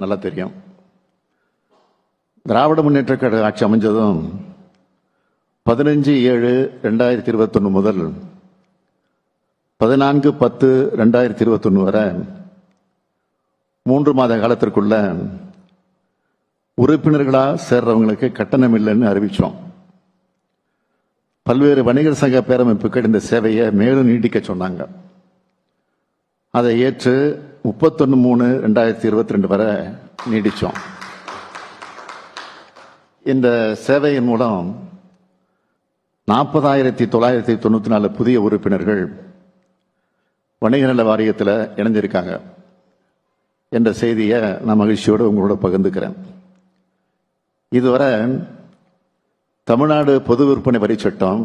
நல்லா தெரியும். திராவிட முன்னேற்ற கழக ஆட்சி அமைஞ்சதும் 15/7/2021 முதல் 14/10/2021 வரை 3 மாத காலத்திற்குள்ள உறுப்பினர்களா சேர்றவங்களுக்கு கட்டணம் இல்லைன்னு அறிவிச்சோம். பல்வேறு வணிகர் சங்க பேரமைப்புகள் இந்த சேவையை மேலும் நீட்டிக்க சொன்னாங்க. அதை ஏற்று 31/3/2022 வரை நீடிச்சோம். இந்த சேவையின் மூலம் 40,994 புதிய உறுப்பினர்கள் வணிக நல வாரியத்தில் இணைஞ்சிருக்காங்க என்ற செய்தியை நான் மகிழ்ச்சியோடு உங்களோட பகிர்ந்துக்கிறேன். இதுவரை தமிழ்நாடு பொது விற்பனை வரி சட்டம்,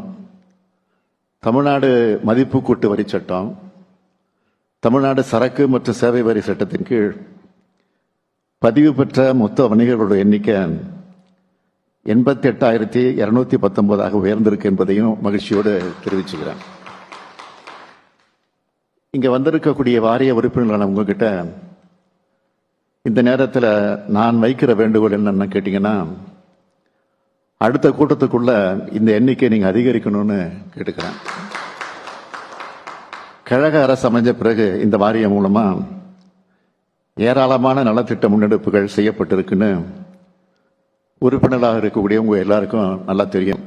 தமிழ்நாடு மதிப்பு கூட்டு வரி சட்டம், தமிழ்நாடு சரக்கு மற்றும் சேவை வரி சட்டத்தின் கீழ் பதிவு பெற்ற மொத்த வணிகர்களுடைய எண்ணிக்கை 88,219 உயர்ந்திருக்கு என்பதையும் மகிழ்ச்சியோடு தெரிவிச்சுக்கிறேன். இங்க வந்திருக்கக்கூடிய வாரிய உறுப்பினர்களான உங்ககிட்ட இந்த நேரத்தில் நான் வைக்கிற வேண்டுகோள் என்னன்னு கேட்டீங்கன்னா, அடுத்த கூட்டத்துக்குள்ள இந்த எண்ணிக்கை நீங்க அதிகரிக்கணும்னு கேட்டுக்கிறேன். கழக அரசு அமைஞ்ச பிறகு இந்த வாரியம் மூலமா ஏராளமான நலத்திட்ட முன்னெடுப்புகள் செய்யப்பட்டிருக்குன்னு உறுப்பினராக இருக்கக்கூடிய உங்க எல்லாருக்கும் நல்லா தெரியும்.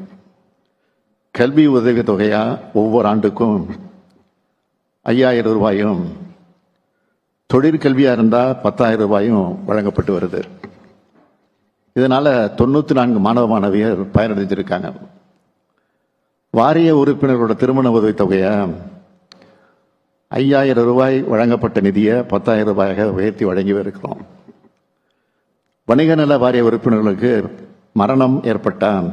கல்வி உதவி தொகையா ஒவ்வொரு ஆண்டுக்கும் 5,000 ரூபாயும், தொழிற்கல்வியா இருந்தா 10,000 ரூபாயும் வழங்கப்பட்டு வருது. இதனால 94 மாணவ மாணவியர் பயனடைஞ்சிருக்காங்க. வாரிய உறுப்பினர்களோட திருமண உதவி தொகையை 5,000 ரூபாய் வழங்கப்பட்ட நிதியை 10,000 ரூபாயாக உயர்த்தி வழங்கி இருக்கிறோம். வணிக நல வாரிய உறுப்பினர்களுக்கு மரணம் ஏற்பட்டால்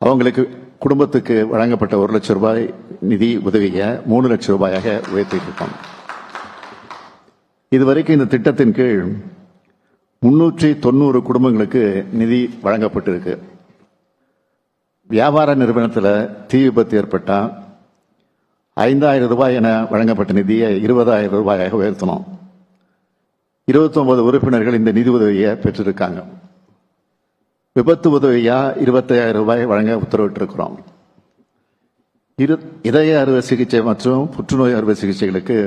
அவங்களுக்கு குடும்பத்துக்கு வழங்கப்பட்ட 1 லட்சம் ரூபாய் நிதி உதவியை 3 லட்சம் ரூபாயாக உயர்த்தி இருக்கோம். இதுவரைக்கும் இந்த திட்டத்தின் கீழ் 390 குடும்பங்களுக்கு நிதி வழங்கப்பட்டிருக்கு. வியாபார நிறுவனத்தில் தீ விபத்து ஏற்பட்டால் 5,000 ரூபாய் என வழங்கப்பட்ட நிதியை 20,000 ரூபாயாக உயர்த்தணும். 29 உறுப்பினர்கள் இந்த நிதி உதவியை பெற்றிருக்காங்க. விபத்து உதவியா 25,000 ரூபாய் வழங்க உத்தரவிட்டிருக்கிறோம். இதய அறுவை சிகிச்சை மற்றும் புற்றுநோய் அறுவை சிகிச்சைகளுக்கு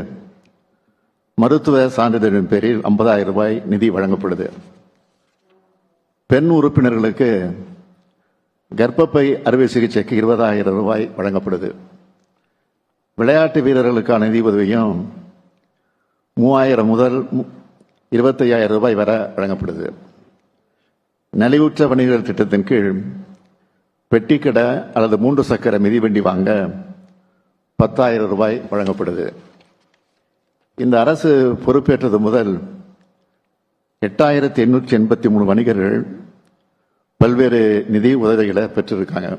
மருத்துவ சான்றிதழின் பேரில் 50,000 ரூபாய் நிதி வழங்கப்படுது. பெண் உறுப்பினர்களுக்கு கர்ப்பப்பை அறுவை சிகிச்சைக்கு 20,000 ரூபாய் வழங்கப்படுது. விளையாட்டு வீரர்களுக்கான நிதி உதவியும் 3,000 முதல் 25,000 ரூபாய் வரை வழங்கப்படுது. நலிவுற்ற வணிகர்கள் திட்டத்தின் கீழ் பெட்டிக்கடை அல்லது 3 சக்கர மிதிவண்டி வாங்க 10,000 ரூபாய் வழங்கப்படுது. இந்த அரசு பொறுப்பேற்றது முதல் 8,883 வணிகர்கள் பல்வேறு நிதி உதவிகளை பெற்றிருக்காங்க.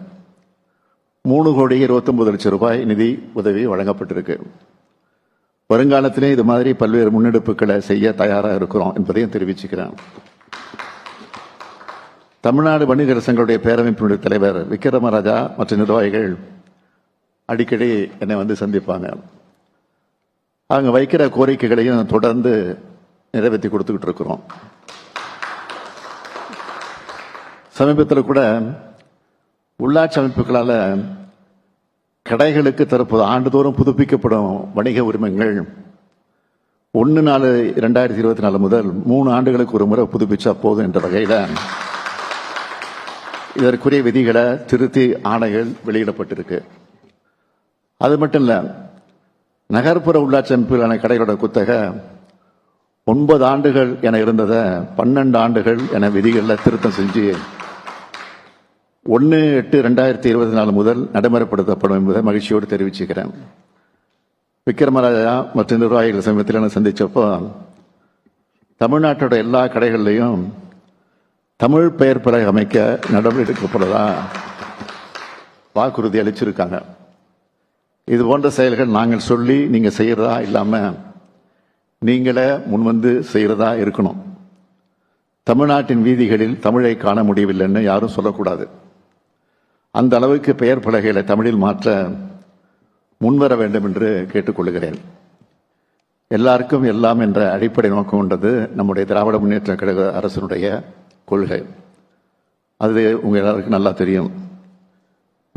3,29,00,000 ரூபாய் நிதி உதவி வழங்கப்பட்டிருக்கு. வருங்காலத்திலே இது மாதிரி பல்வேறு முன்னெடுப்புகளை செய்ய தயாராக இருக்கிறோம் என்பதையும் தெரிவிச்சுக்கிறேன். தமிழ்நாடு வணிகர் சங்களுடைய பேரமைப்பினுடைய தலைவர் விக்ரமராஜா மற்றும் நிர்வாகிகள் அடிக்கடி என்னை வந்து சந்திப்பாங்க. அவங்க வைக்கிற கோரிக்கைகளையும் தொடர்ந்து நிறைவேற்றி கொடுத்துக்கிட்டு இருக்கிறோம். சமீபத்தில் கூட உள்ளாட்சி அமைப்புகளால் கடைகளுக்கு தற்போது ஆண்டுதோறும் புதுப்பிக்கப்படும் வணிக உரிமங்கள் 1/4/2024 முதல் 3 ஆண்டுகளுக்கு ஒரு முறை புதுப்பிச்சா போதும் என்ற வகையில் இதற்குரிய விதிகளை திருத்தி ஆணைகள் வெளியிடப்பட்டிருக்கு. அது மட்டும் இல்ல, நகர்ப்புற உள்ளாட்சி அமைப்புகளான கடைகளோட குத்தகை 9 ஆண்டுகள் என இருந்ததை 12 ஆண்டுகள் என விதிகளில் திருத்தம் செஞ்சு 1/8/2024 முதல் நடைமுறைப்படுத்தப்படும் என்பதை மகிழ்ச்சியோடு தெரிவிச்சுக்கிறேன். விக்ரமராஜா மற்றும் நிர்வாகிகள் சமயத்தில் சந்திச்சப்போ தமிழ்நாட்டோட எல்லா கடைகள்லையும் தமிழ் பெயர் பலகை அமைக்க நடவடிக்கை எடுக்கப்படுறதா வாக்குறுதி அளிச்சிருக்காங்க. இது போன்ற செயல்கள் நாங்கள் சொல்லி நீங்க செய்யறதா இல்லாம நீங்களே முன்வந்து செய்யறதா இருக்கணும். தமிழ்நாட்டின் வீதிகளில் தமிழை காண முடியவில்லைன்னு யாரும் சொல்லக்கூடாது. அந்த அளவுக்கு பெயர் பலகைகளை தமிழில் மாற்ற முன்வர வேண்டும் என்று கேட்டுக்கொள்கிறேன். எல்லாருக்கும் எல்லாம் என்ற அடிப்படை நோக்கம் கொண்டது நம்முடைய திராவிட முன்னேற்ற கழக அரசினுடைய கொள்கை. அது உங்கள் எல்லாருக்கும் நல்லா தெரியும்.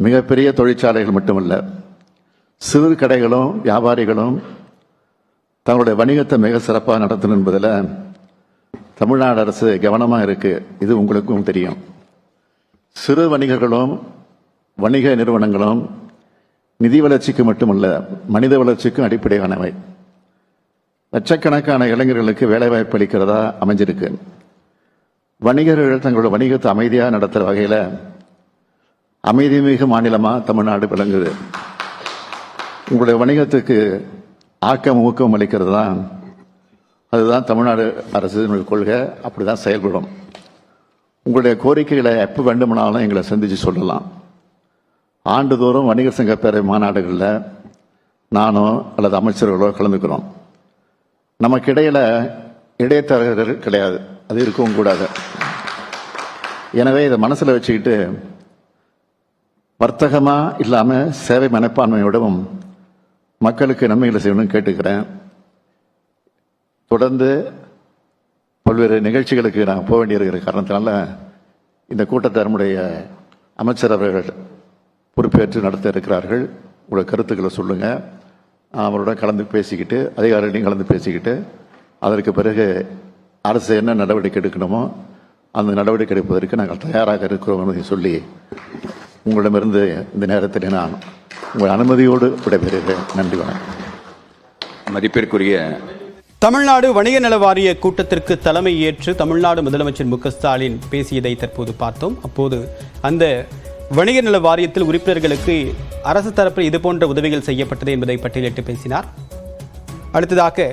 மிகப்பெரிய தொழிற்சாலைகள் மட்டுமல்ல, சிறு கடைகளும் வியாபாரிகளும் தங்களுடைய வணிகத்தை மிக சிறப்பாக நடத்தணும் என்பதில் தமிழ்நாடு அரசு கவனமாக இருக்கு. இது உங்களுக்கும் தெரியும். சிறு வணிகர்களும் வணிக நிறுவனங்களும் நிதி வளர்ச்சிக்கு மட்டுமல்ல, மனித வளர்ச்சிக்கும் அடிப்படையானவை. லட்சக்கணக்கான இளைஞர்களுக்கு வேலைவாய்ப்பு அளிக்கிறதா அமைஞ்சிருக்கு. வணிகர்கள் தங்களோட வணிகத்தை அமைதியாக நடத்துகிற வகையில் அமைதிமிகு மாநிலமாக தமிழ்நாடு விளங்குது. உங்களுடைய வணிகத்துக்கு ஆக்கம் ஊக்கம் அளிக்கிறது தான், அதுதான் தமிழ்நாடு அரசினுடைய கொள்கை. அப்படி தான் செயல்படும். உங்களுடைய கோரிக்கைகளை எப்போ வேண்டுமானாலும் எங்களை சந்தித்து சொல்லலாம். ஆண்டுதோறும் வணிகர் சங்க பேரவை மாநாடுகளில் நானோ அல்லது அமைச்சர்களோ கலந்துக்கிறோம். நமக்கு இடையில இடைத்தரகர்கள் கிடையாது, அது இருக்கவும் கூடாது. எனவே இதை மனசில் வச்சுக்கிட்டு வர்த்தகமாக இல்லாமல் சேவை மனப்பான்மையோடவும் மக்களுக்கு நன்மைகளை செய்யணும்னு கேட்டுக்கிறேன். தொடர்ந்து பல்வேறு நிகழ்ச்சிகளுக்கு நான் போக வேண்டியிருக்கிற காரணத்தினால இந்த கூட்டத்தை நம்முடைய அமைச்சர் அவர்கள் பொறுப்பேற்று நடத்த இருக்கிறார்கள். உங்களோட கருத்துக்களை சொல்லுங்கள். அவரோட கலந்து பேசிக்கிட்டு, அதிகாரிகளையும் கலந்து பேசிக்கிட்டு, அதற்கு பிறகு அரசு என்ன நடவடிக்கை எடுக்கணுமோ அந்த நடவடிக்கை எடுப்பதற்கு நாங்கள் தயாராக இருக்கிறோம் என்று சொல்லி உங்களிடமிருந்து இந்த நேரத்தில் நான் உங்கள் அனுமதியோடு விடைபெறுகிறேன். நன்றி, வணக்கம். மதிப்பிற்குரிய தமிழ்நாடு வணிக நல வாரிய கூட்டத்திற்கு தலைமை ஏற்று தமிழ்நாடு முதலமைச்சர் மு.க.ஸ்டாலின் பேசியதை தற்போது பார்த்தோம். அப்போது அந்த வணிக நல வாரியத்தில் உறுப்பினர்களுக்கு அரசு தரப்பில் இதுபோன்ற உதவிகள் செய்யப்பட்டது என்பதை பட்டியலிட்டு பேசினார். அடுத்ததாக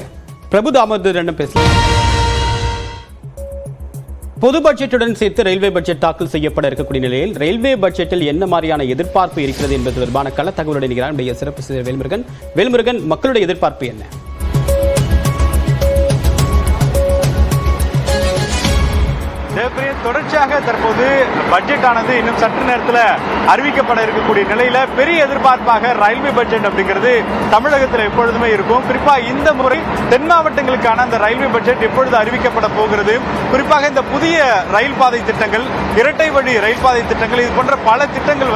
பிரபு தாமோதரனிடம் பேசினார். பொது பட்ஜெட்டுடன் சேர்த்து ரயில்வே பட்ஜெட் தாக்கல் செய்யப்பட இருக்கக்கூடிய நிலையில் ரயில்வே பட்ஜெட்டில் என்ன மாதிரியான எதிர்பார்ப்பு இருக்கிறது என்பது தொடர்பான கள தகவலுடன் இருக்கிறார் சிறப்பு செய்தியாளர் வேல்முருகன். வேல்முருகன், மக்களுடைய எதிர்பார்ப்பு என்ன? தொடர்ச்சியாக தற்போது பட்ஜெட் ஆனது இன்னும் சற்று நேரத்தில் அறிவிக்கப்பட இருக்கக்கூடிய நிலையில பெரிய எதிர்பார்ப்பாக ரயில்வே பட்ஜெட் அப்படிங்கிறது தமிழகத்தில் எப்பொழுதுமே இருக்கும். குறிப்பாக இந்த முறை தென் மாவட்டங்களுக்கான அந்த ரயில்வே பட்ஜெட் எப்பொழுது அறிவிக்கப்பட போகிறது, குறிப்பாக இந்த புதிய ரயில் பாதை திட்டங்கள், இரட்டை வழி ரயில் பாதை திட்டங்கள், இது போன்ற பல திட்டங்கள்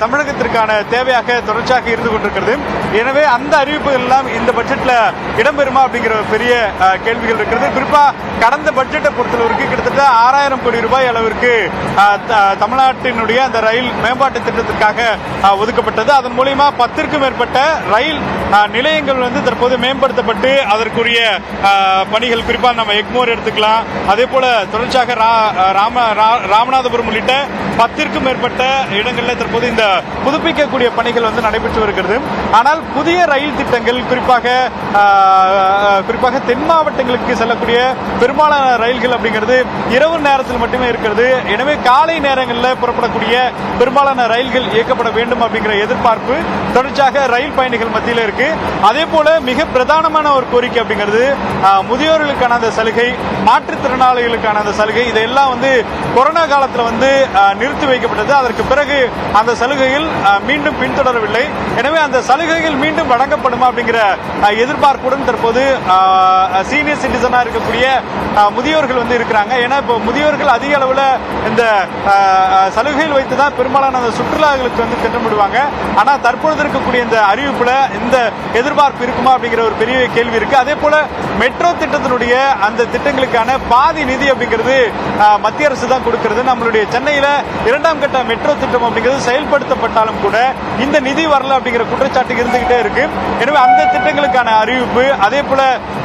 தமிழகத்திற்கான தேவையாக தொடர்ச்சியாக இருந்து கொண்டிருக்கிறது. எனவே அந்த அறிவிப்புகள் எல்லாம் இந்த பட்ஜெட்ல இடம்பெறுமா அப்படிங்கிற பெரிய கேள்விகள் இருக்கிறது. குறிப்பா கடந்த பட்ஜெட்டை பொறுத்தளவிற்கு கிட்டத்தட்ட 6000 கோடி ரூபாய் அளவிற்கு தமிழ்நாட்டினுடைய அந்த ரயில் மேம்பாட்டு திட்டத்திற்காக ஒதுக்கப்பட்டது. அதன் மூலமா 10க்கும் மேற்பட்ட ரயில் நிலையங்கள் தற்போது மேம்படுத்தப்பட்டு அதற்குரிய பணிகள், குறிப்பா நம்ம எக்மோர் எடுத்துக்கலாம், அதே போல தொடர்ச்சியாக ராமநாதபுரம் உள்ளிட்ட 10க்கும் மேற்பட்ட இடங்களில் தற்போது இந்த புதுப்பிக்கக்கூடிய பணிகள் நடைபெற்று வருகிறது. ஆனால் புதிய ரயில் திட்டங்கள் குறிப்பாக தென் மாவட்டங்களுக்கு செல்லக்கூடிய பெரும்பாலான ரயில்கள் அப்படிங்கிறது இரவு நேரத்தில் மட்டுமே இருக்கிறது. எனவே காலை நேரங்களில் புறப்படக்கூடிய பெரும்பாலான ரயில்கள் இயக்கப்பட வேண்டும் அப்படிங்கிற எதிர்பார்ப்பு தொடர்ச்சியாக ரயில் பயணிகள் மத்தியில் இருக்கு. அதே போல மிக பிரதானமான ஒரு கோரிக்கை அப்படிங்கிறது முதியோர்களுக்கான அந்த சலுகை, மாற்றுத்திறனாளிகளுக்கான அந்த சலுகை, இதெல்லாம் கொரோனா காலத்தில் நிறுத்தி வைக்கப்பட்டது. அதற்கு பிறகு அந்த சலுகைகள் மீண்டும் பின்தொடரவில்லை. எனவே அந்த சலுகைகள் மீண்டும் வழங்கப்படுமா அப்படிங்கிற எதிர்பார்ப்புடன் தற்போது சீனியர் சிட்டிசனா இருக்கக்கூடிய முதியோர்கள் இருக்கிறாங்க. ஏன்னா இப்போ முதியோர்கள் அதிக அளவில் இந்த சலுகைகள் வைத்து தான் பெரும்பாலான அந்த சுற்றுலாக்களுக்கு திட்டமிடுவாங்க. ஆனால் தற்பொழுது இருக்கக்கூடிய இந்த அறிவிப்புல இந்த எதிர்பார்ப்பு இருக்குமா அப்படிங்கிற ஒரு பெரிய கேள்வி இருக்கு. அதே போல மெட்ரோ திட்டத்தினுடைய அந்த திட்டங்களுக்கான பாதி நிதி அப்படிங்கிறது மத்திய அரசு தான் கொடுக்கிறது. நம்மளுடைய சென்னையில 2ஆம் கட்ட மெட்ரோ திட்டம் அப்படிங்கிறது செயல்படுத்தப்பட்டாலும் கூட இந்த நிதி வரல அப்படிங்கிற குற்றச்சாட்டு இருந்துகிட்டே இருக்கு. எனவே அந்த திட்டங்களுக்கான அறிவிப்பு, அதே போல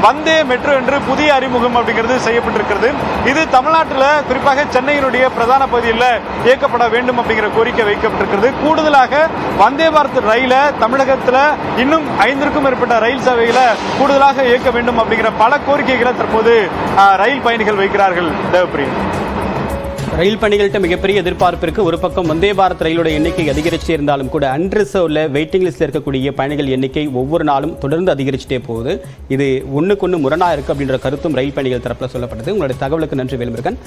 வந்தே மெட்ரோ என்று புதிய அறிமுகம் அப்படிங்கிறது செய்யப்பட்டிருக்கிறது. இது தமிழ்நாட்டில் குறிப்பாக சென்னையினுடைய பிரதான பகுதியில் இயக்கப்பட வேண்டும் அப்படிங்கிற கோரிக்கை வைக்கப்பட்டிருக்கிறது. கூடுதலாக வந்தே பாரத் ரயில தமிழகத்தில் இன்னும் 5க்கும் மேற்பட்ட ரயில் சேவைகளை கூடுதலாக இயக்க வேண்டும் அப்படிங்கிற பல கோரிக்கைகளை தற்போது ரயில் பயணிகள் வைக்கிறார்கள். தேவப்பிரியன், ரயில் பணிகள்கிட்ட மிகப்பெரிய எதிர்பார்ப்பு இருக்கு. ஒரு பக்கம் வந்தே பாரத் ரயிலோட எண்ணிக்கை அதிகரிச்சே இருந்தாலும் கூட அன்ரிசர்வ்ல வெயிட்டிங் லிஸ்ட்ல இருக்கக்கூடிய பயணிகள் எண்ணிக்கை ஒவ்வொரு நாளும் தொடர்ந்து அதிகரிச்சுட்டே போகுது. இது ஒண்ணுக்கு ஒன்று முரணா இருக்கு அப்படின்ற கருத்தும் ரயில் பயணிகள் தரப்புல சொல்லப்பட்டது. உங்களுடைய தகவலுக்கு நன்றி வேல்முருகன்.